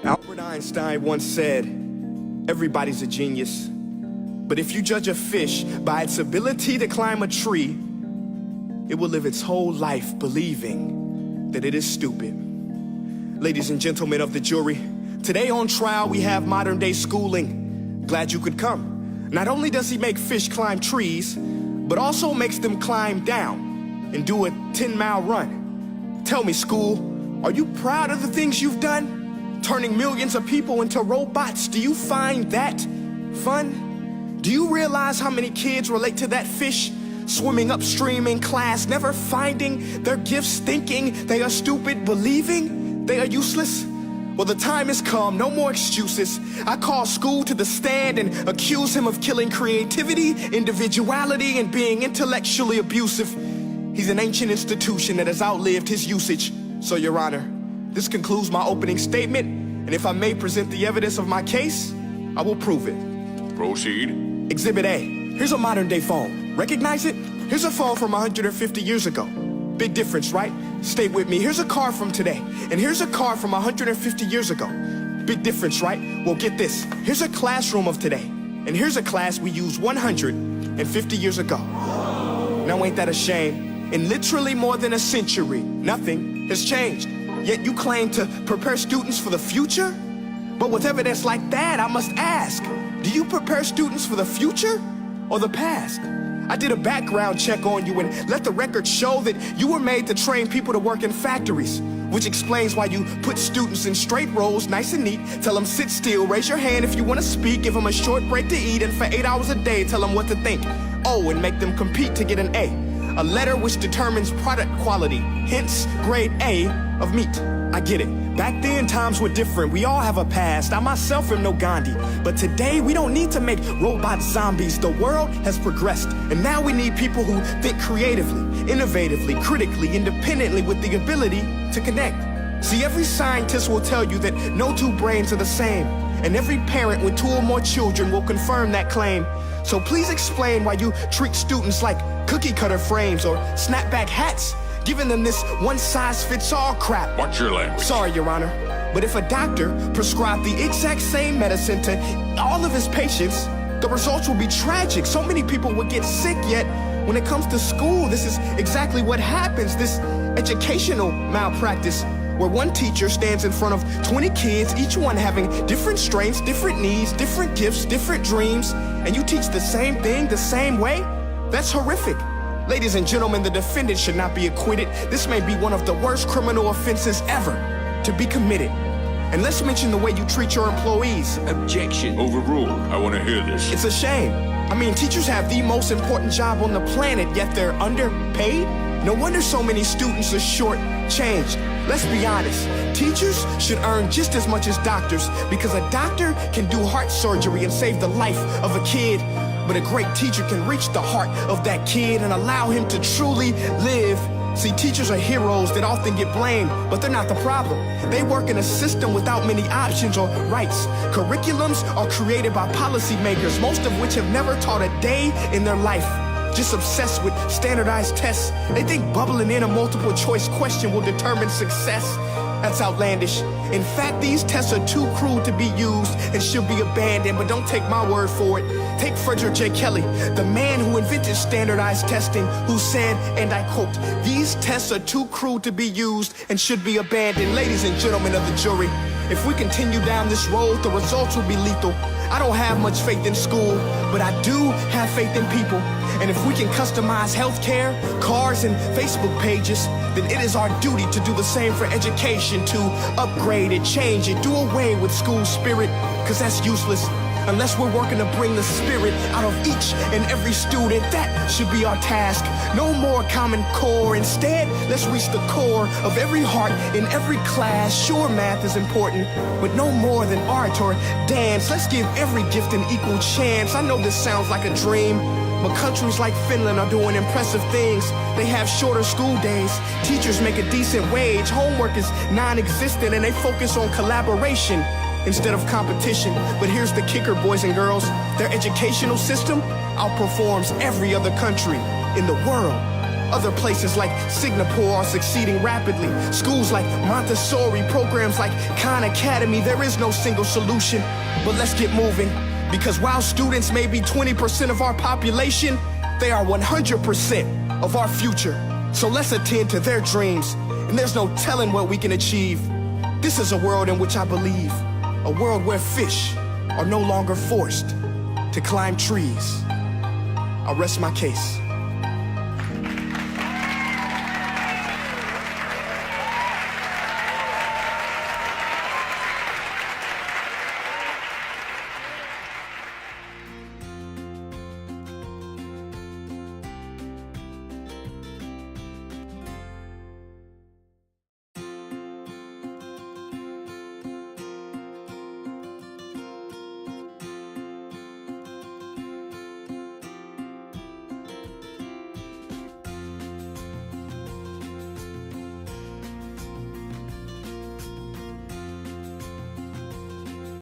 Albert Einstein once said, everybody's a genius. But if you judge a fish by its ability to climb a tree, it will live its whole life believing that it is stupid. Ladies and gentlemen of the jury, today on trial we have modern day schooling. Glad you could come. Not only does he make fish climb trees, but also makes them climb down and do a 10-mile run. Tell me, school, are you proud of the things you've done? Turning millions of people into robots, do you find that fun? Do you realize how many kids relate to that fish? Swimming upstream in class, never finding their gifts, thinking they are stupid, believing they are useless? Well, the time has come, no more excuses. I call school to the stand and accuse him of killing creativity, individuality, and being intellectually abusive. He's an ancient institution that has outlived his usage. So, Your Honor, this concludes my opening statement, and if I may present the evidence of my case, I will prove it. Proceed. Exhibit A. Here's a modern day phone. Recognize it? Here's a phone from 150 years ago. Big difference, right? Stay with me. Here's a car from today, and here's a car from 150 years ago. Big difference, right? Well, get this. Here's a classroom of today, and here's a class we used 150 years ago. Now, ain't that a shame? In literally more than a century, nothing has changed. Yet you claim to prepare students for the future? But with evidence like that, I must ask, do you prepare students for the future or the past? I did a background check on you and let the record show that you were made to train people to work in factories, which explains why you put students in straight rows, nice and neat, tell them sit still, raise your hand if you want to speak, give them a short break to eat, and for 8 hours a day, tell them what to think. Oh, and make them compete to get an A letter which determines product quality, hence grade A of meat. I get it. Back then, times were different. We all have a past. I myself am no Gandhi. But today, we don't need to make robot zombies. The world has progressed. And now we need people who think creatively, innovatively, critically, independently, with the ability to connect. See, every scientist will tell you that no two brains are the same. And every parent with 2 or more children will confirm that claim. So please explain why you treat students like cookie cutter frames or snapback hats, giving them this one-size-fits-all crap. Watch your language. Sorry, Your Honor, but if a doctor prescribed the exact same medicine to all of his patients, the results will be tragic. So many people would get sick, yet when it comes to school, this is exactly what happens, this educational malpractice, where one teacher stands in front of 20 kids, each one having different strengths, different needs, different gifts, different dreams, and you teach the same thing the same way? That's horrific. Ladies and gentlemen, the defendant should not be acquitted. This may be one of the worst criminal offenses ever to be committed. And let's mention the way you treat your employees. Objection. Overruled. I want to hear this. It's a shame. I mean, teachers have the most important job on the planet, yet they're underpaid? No wonder so many students are short-changed. Let's be honest, teachers should earn just as much as doctors, because a doctor can do heart surgery and save the life of a kid, but a great teacher can reach the heart of that kid and allow him to truly live. See, teachers are heroes that often get blamed, but they're not the problem. They work in a system without many options or rights. Curriculums are created by policymakers, most of which have never taught a day in their life. Just obsessed with standardized tests. They think bubbling in a multiple choice question will determine success. That's outlandish. In fact, these tests are too cruel to be used and should be abandoned, but don't take my word for it. Take Frederick J. Kelly, the man who invented standardized testing, who said, and I quote, "These tests are too cruel to be used and should be abandoned." Ladies and gentlemen of the jury, if we continue down this road, the results will be lethal. I don't have much faith in school, but I do have faith in people. And if we can customize healthcare, cars, and Facebook pages, then it is our duty to do the same for education, to upgrade it, change it, do away with school spirit, because that's useless. Unless we're working to bring the spirit out of each and every student, that should be our task. No more Common Core. Instead, let's reach the core of every heart in every class. Sure, math is important, but no more than art or dance. Let's give every gift an equal chance. I know this sounds like a dream, but countries like Finland are doing impressive things. They have shorter school days. Teachers make a decent wage. Homework is non-existent, and they focus on collaboration instead of competition. But here's the kicker, boys and girls. Their educational system outperforms every other country in the world. Other places like Singapore are succeeding rapidly. Schools like Montessori, programs like Khan Academy, there is no single solution. But let's get moving, because while students may be 20% of our population, they are 100% of our future. So let's attend to their dreams, and there's no telling what we can achieve. This is a world in which I believe, a world where fish are no longer forced to climb trees. I'll rest my case.